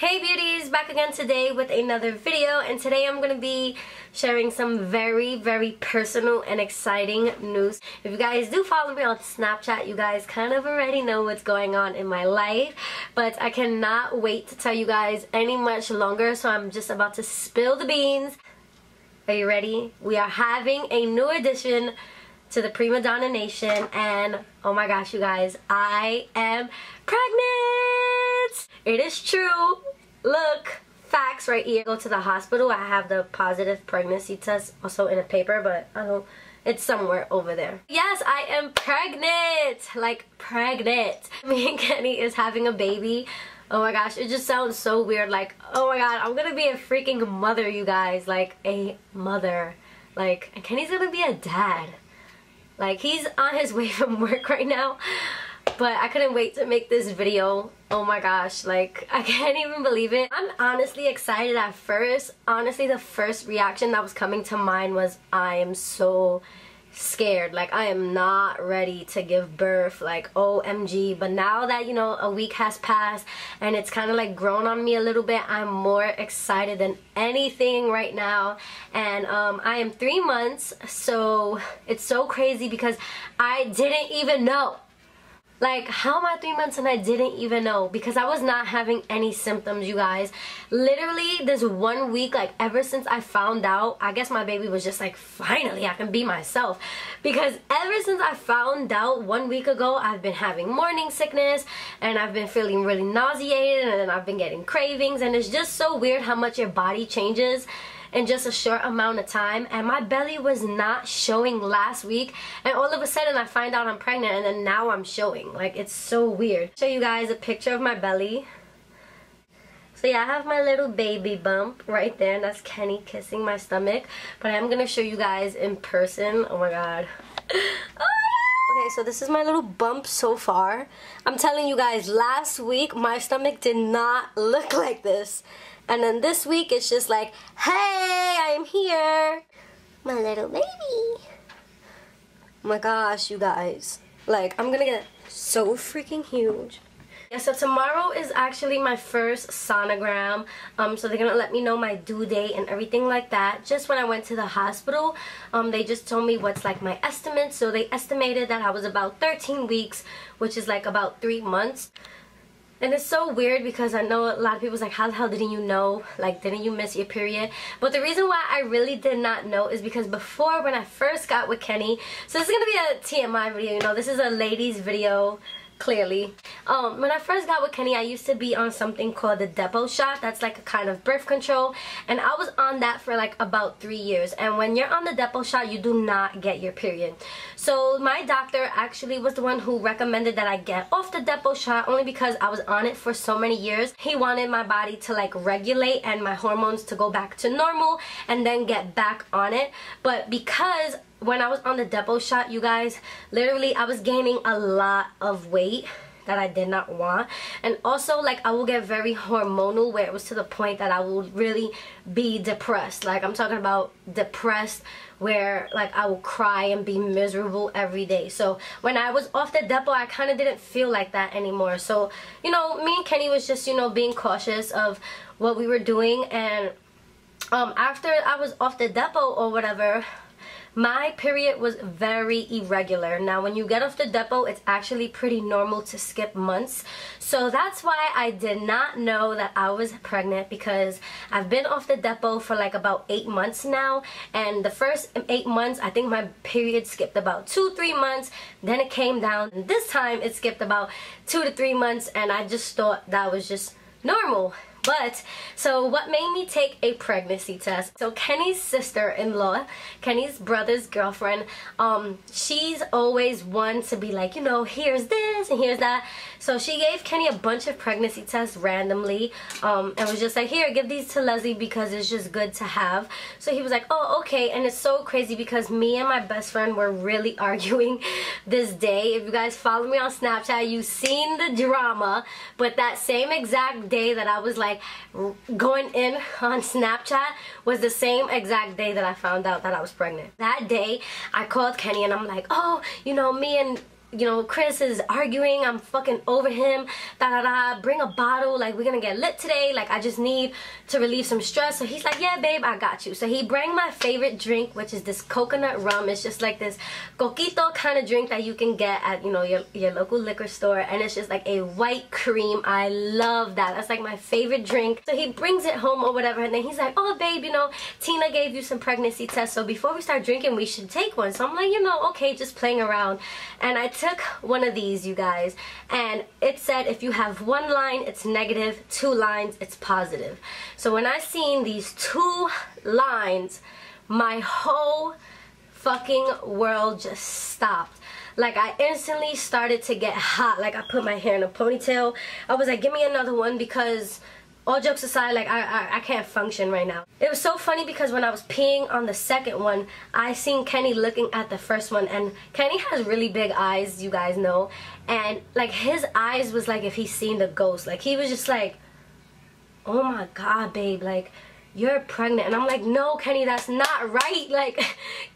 Hey beauties, back again today with another video, and today I'm going to be sharing some very personal and exciting news. If you guys do follow me on Snapchat, you guys kind of already know what's going on in my life, but I cannot wait to tell you guys any much longer, so I'm just about to spill the beans. Are you ready? We are having a new addition to the Prima Donna Nation, and oh my gosh, you guys, I am pregnant! It is true. Look, facts right here. Go to the hospital. I have the positive pregnancy test also in a paper, but I don't, it's somewhere over there. Yes, I am pregnant. Like, pregnant. Me and Kenny is having a baby. Oh my gosh, it just sounds so weird. Like, oh my god, I'm gonna be a freaking mother, you guys. Like, a mother. Like, and Kenny's gonna be a dad. Like, he's on his way from work right now. But I couldn't wait to make this video. Oh my gosh, like, I can't even believe it. I'm honestly excited at first. Honestly, the first reaction that was coming to mind was, I am so scared. Like, I am not ready to give birth. Like, OMG. But now that, you know, a week has passed and it's kind of like grown on me a little bit, I'm more excited than anything right now. And I am 3 months, so it's so crazy because I didn't even know. Like, how am I 3 months and I didn't even know? Because I was not having any symptoms, you guys. Literally, this 1 week, like, ever since I found out, I guess my baby was just like, finally, I can be myself. Because ever since I found out 1 week ago, I've been having morning sickness, and I've been feeling really nauseated, and then I've been getting cravings, and it's just so weird how much your body changes in just a short amount of time. And my belly was not showing last week, and all of a sudden I find out I'm pregnant, and then now I'm showing. Like, it's so weird. Show you guys a picture of my belly. So yeah, I have my little baby bump right there, and that's Kenny kissing my stomach. But I'm gonna show you guys in person. Oh my god. Okay, so this is my little bump so far. I'm telling you guys, last week my stomach did not look like this. And then this week it's just like, hey, I'm here. My little baby. Oh my gosh, you guys. Like, I'm gonna get so freaking huge. Yeah, so tomorrow is actually my first sonogram. So they're gonna let me know my due date and everything like that. Just when I went to the hospital, they just told me what's like my estimate. So they estimated that I was about 13 weeks, which is like about 3 months. And it's so weird because I know a lot of people's like, how the hell didn't you know? Like, didn't you miss your period? But the reason why I really did not know is because before, when I first got with Kenny, so this is going to be a TMI video, you know, this is a ladies video, clearly. When I first got with Kenny, I used to be on something called the Depo shot. That's like a kind of birth control, and I was on that for like about 3 years. And when you're on the Depo shot, you do not get your period. So my doctor actually was the one who recommended that I get off the Depo shot, only because I was on it for so many years. He wanted my body to like regulate and my hormones to go back to normal and then get back on it. But because when I was on the Depo shot, you guys, literally I was gaining a lot of weight that I did not want. And also, like, I will get very hormonal, where it was to the point that I will really be depressed. Like, I'm talking about depressed, where like I will cry and be miserable every day. So when I was off the Depo, I kind of didn't feel like that anymore. So, you know, me and Kenny was just, you know, being cautious of what we were doing. And after I was off the Depo or whatever, my period was very irregular. Now, when you get off the Depo, it's actually pretty normal to skip months. So that's why I did not know that I was pregnant, because I've been off the Depo for like about 8 months now. And the first 8 months, I think my period skipped about 2-3 months. Then it came down. And this time, it skipped about 2 to 3 months. And I just thought that was just normal. But, so what made me take a pregnancy test? So Kenny's sister-in-law, Kenny's brother's girlfriend, she's always one to be like, you know, here's this and here's that. So she gave Kenny a bunch of pregnancy tests randomly, and was just like, here, give these to Leslie because it's just good to have. So he was like, oh, okay. And it's so crazy because me and my best friend were really arguing this day. If you guys follow me on Snapchat, you've seen the drama. But that same exact day that I was like, going in on Snapchat was the same exact day that I found out that I was pregnant. That day I called Kenny and I'm like, oh, you know, me and you know, Chris is arguing, I'm fucking over him, da da da, bring a bottle, like we're gonna get lit today, like I just need to relieve some stress. So he's like, yeah babe, I got you. So he bring my favorite drink, which is this coconut rum. It's just like this coquito kind of drink that you can get at, you know, your local liquor store, and it's just like a white cream. I love that. That's like my favorite drink. So he brings it home or whatever, and then he's like, oh babe, you know, Tina gave you some pregnancy tests, so before we start drinking we should take one. So I'm like, you know, okay, just playing around. And I took one of these, you guys, and it said if you have one line it's negative, 2 lines it's positive. So when I seen these 2 lines, my whole fucking world just stopped. Like I instantly started to get hot. Like I put my hair in a ponytail. I was like, give me another one, because all jokes aside, like I can't function right now. It was so funny because when I was peeing on the second one, I seen Kenny looking at the first one, and Kenny has really big eyes, you guys know, and like his eyes was like if he's seen the ghost. Like he was just like, oh my god babe, like you're pregnant. And I'm like, no Kenny, that's not right, like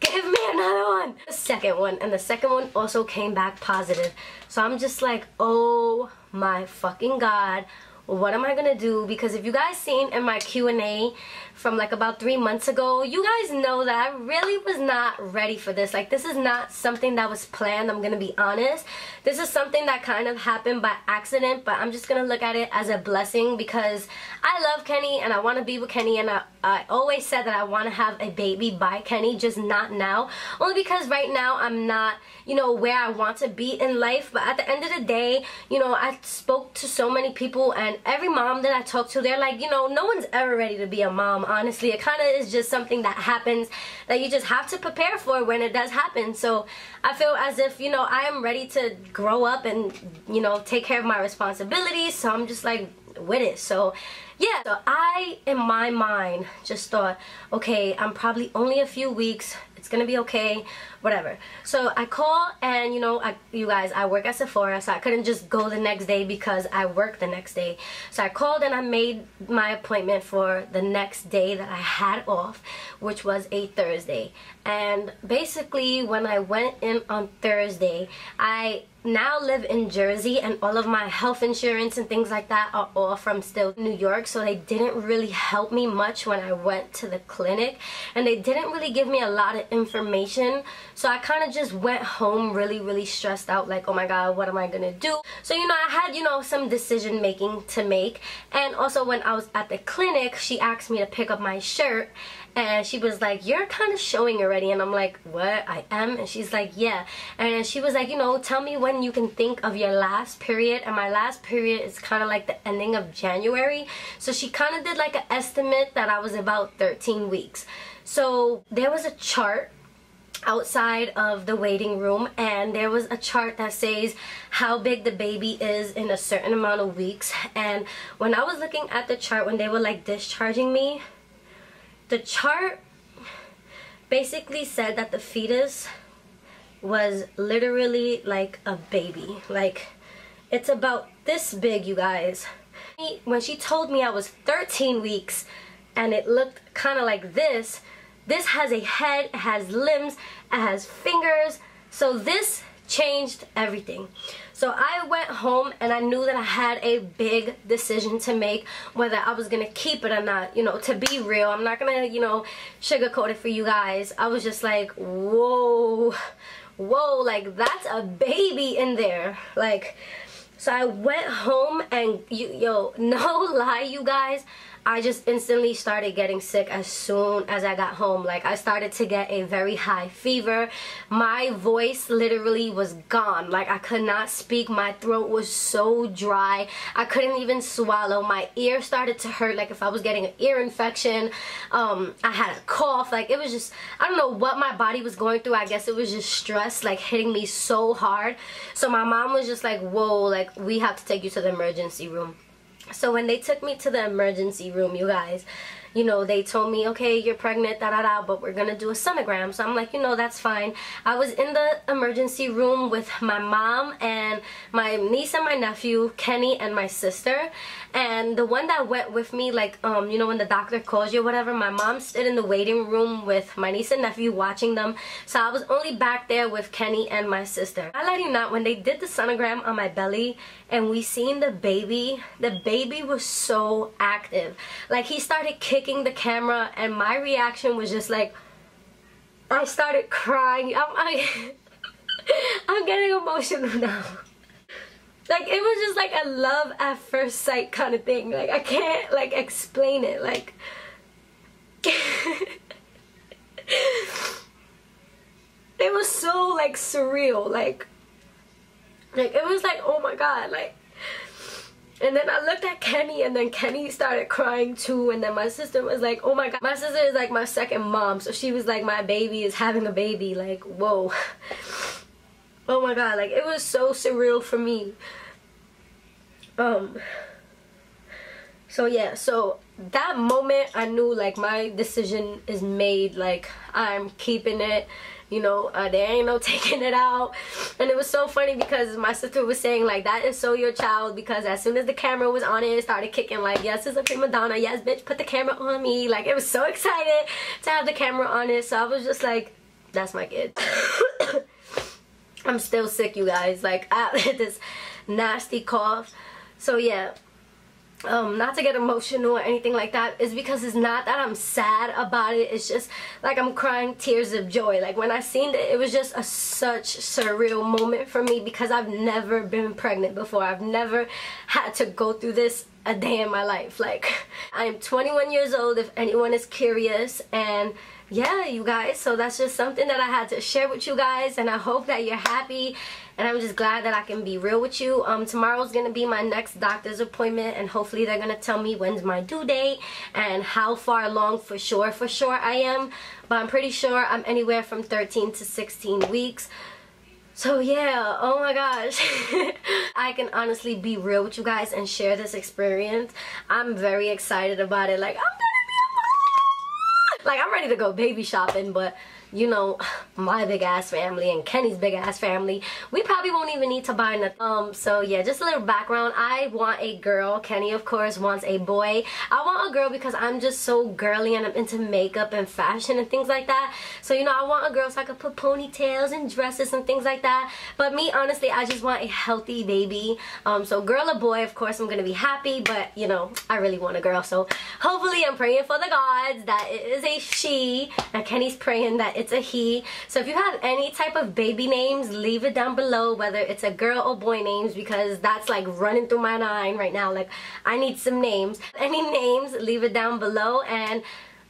give me another one. The second one, and the second one also came back positive. So I'm just like, oh my fucking god, what am I gonna do? Because if you guys seen in my Q&A from like about 3 months ago, you guys know that I really was not ready for this. Like this is not something that was planned, I'm gonna be honest. This is something that kind of happened by accident, but I'm just gonna look at it as a blessing because I love Kenny and I want to be with Kenny, and I always said that I want to have a baby by Kenny, just not now. Only because right now I'm not, you know, where I want to be in life. But at the end of the day, you know, I spoke to so many people, and every mom that I talk to, they're like, you know, no one's ever ready to be a mom, honestly. It kind of is just something that happens that you just have to prepare for when it does happen. So I feel as if, you know, I am ready to grow up and, you know, take care of my responsibilities. So I'm just like with it. So yeah, so I in my mind just thought, okay, I'm probably only a few weeks, it's gonna be okay, whatever. So I call, and you know, you guys, I work at Sephora, so I couldn't just go the next day because I work the next day. So I called and I made my appointment for the next day that I had off, which was a Thursday. And basically when I went in on Thursday, I now live in Jersey, and all of my health insurance and things like that are all from still New York, so they didn't really help me much when I went to the clinic, and they didn't really give me a lot of information. So I kind of just went home really stressed out, like, oh my god, what am I gonna do? So, you know, I had, you know, some decision making to make. And also when I was at the clinic, she asked me to pick up my shirt, and she was like, you're kind of showing already. And I'm like, what? I am? And she's like, yeah. And she was like, you know, tell me when you can think of your last period. And my last period is kind of like the ending of January. So she kind of did like an estimate that I was about 13 weeks. So there was a chart outside of the waiting room, and there was a chart that says how big the baby is in a certain amount of weeks. And when I was looking at the chart, when they were like discharging me, the chart basically said that the fetus was literally like a baby. Like, it's about this big, you guys. When she told me I was 13 weeks and it looked kind of like this has a head, it has limbs, it has fingers. So this changed everything. So I went home and I knew that I had a big decision to make, whether I was gonna keep it or not. You know, to be real, I'm not gonna, you know, sugarcoat it for you guys. I was just like, whoa, like that's a baby in there. Like, so I went home and yo, no lie, you guys, I just instantly started getting sick as soon as I got home. Like, I started to get a very high fever. My voice literally was gone. Like, I could not speak. My throat was so dry. I couldn't even swallow. My ear started to hurt, like if I was getting an ear infection. I had a cough. Like, it was just, I don't know what my body was going through. I guess it was just stress, like, hitting me so hard. So my mom was just like, whoa, like, we have to take you to the emergency room. So when they took me to the emergency room, you guys, you know, they told me, okay, you're pregnant, da da da, but we're gonna do a sonogram. So I'm like, you know, that's fine. I was in the emergency room with my mom and my niece and my nephew, Kenny, and my sister. And the one that went with me, like, you know, when the doctor calls you or whatever, my mom stood in the waiting room with my niece and nephew watching them. So I was only back there with Kenny and my sister. I let you know, when they did the sonogram on my belly and we seen the baby was so active. Like, he started kicking the camera and my reaction was just like, I started crying. I'm getting emotional now. Like, it was just like a love at first sight kind of thing. Like, I can't, like, explain it. Like, it was so, like, surreal. Like, it was like, oh my God, like. And then I looked at Kenny, and then Kenny started crying too. And then my sister was like, oh my God. My sister is like my second mom, so she was like, my baby is having a baby. Like, whoa. Oh my God, like, it was so surreal for me. So yeah, so that moment I knew, like, my decision is made. Like, I'm keeping it, you know, there ain't no taking it out. And it was so funny because my sister was saying, like, that is so your child, because as soon as the camera was on it started kicking, like, yes, it's a prima donna, yes bitch, put the camera on me. Like, it was so excited to have the camera on it. So I was just like, that's my kid. I'm still sick, you guys. Like, I had this nasty cough. So yeah, not to get emotional or anything like that, is because it's not that I'm sad about it. It's just like I'm crying tears of joy. Like, when I seen it, it was just such surreal moment for me, because I've never been pregnant before. I've never had to go through this a day in my life. Like, I am 21 years old, if anyone is curious. And yeah, you guys, so that's just something that I had to share with you guys, and I hope that you're happy. And I'm just glad that I can be real with you. Tomorrow's gonna be my next doctor's appointment, and hopefully they're gonna tell me when's my due date and how far along for sure I am. But I'm pretty sure I'm anywhere from 13 to 16 weeks. So yeah, oh my gosh. I can honestly be real with you guys and share this experience. I'm very excited about it. Like, I'm gonna be a mom! Like, I'm ready to go baby shopping, but you know, my big ass family and Kenny's big ass family, we probably won't even need to buy nothing. So yeah, just a little background. I want a girl. Kenny, of course, wants a boy. I want a girl because I'm just so girly and I'm into makeup and fashion and things like that. So, you know, I want a girl so I could put ponytails and dresses and things like that. But me, honestly, I just want a healthy baby. So girl or boy, of course, I'm gonna be happy, but you know, I really want a girl. So hopefully I'm praying for the gods that it is a she, and Kenny's praying that it's a he. So if you have any type of baby names, leave it down below, whether it's a girl or boy names, because that's like running through my mind right now. Like, I need some names. Any names, leave it down below. And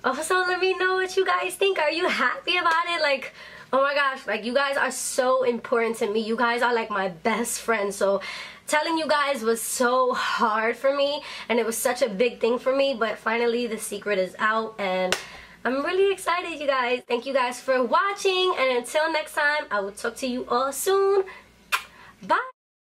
also let me know what you guys think. Are you happy about it? Like, oh my gosh, like, you guys are so important to me. You guys are like my best friends. So telling you guys was so hard for me, and it was such a big thing for me, but finally the secret is out, and I'm really excited, you guys. Thank you guys for watching, and until next time, I will talk to you all soon. Bye.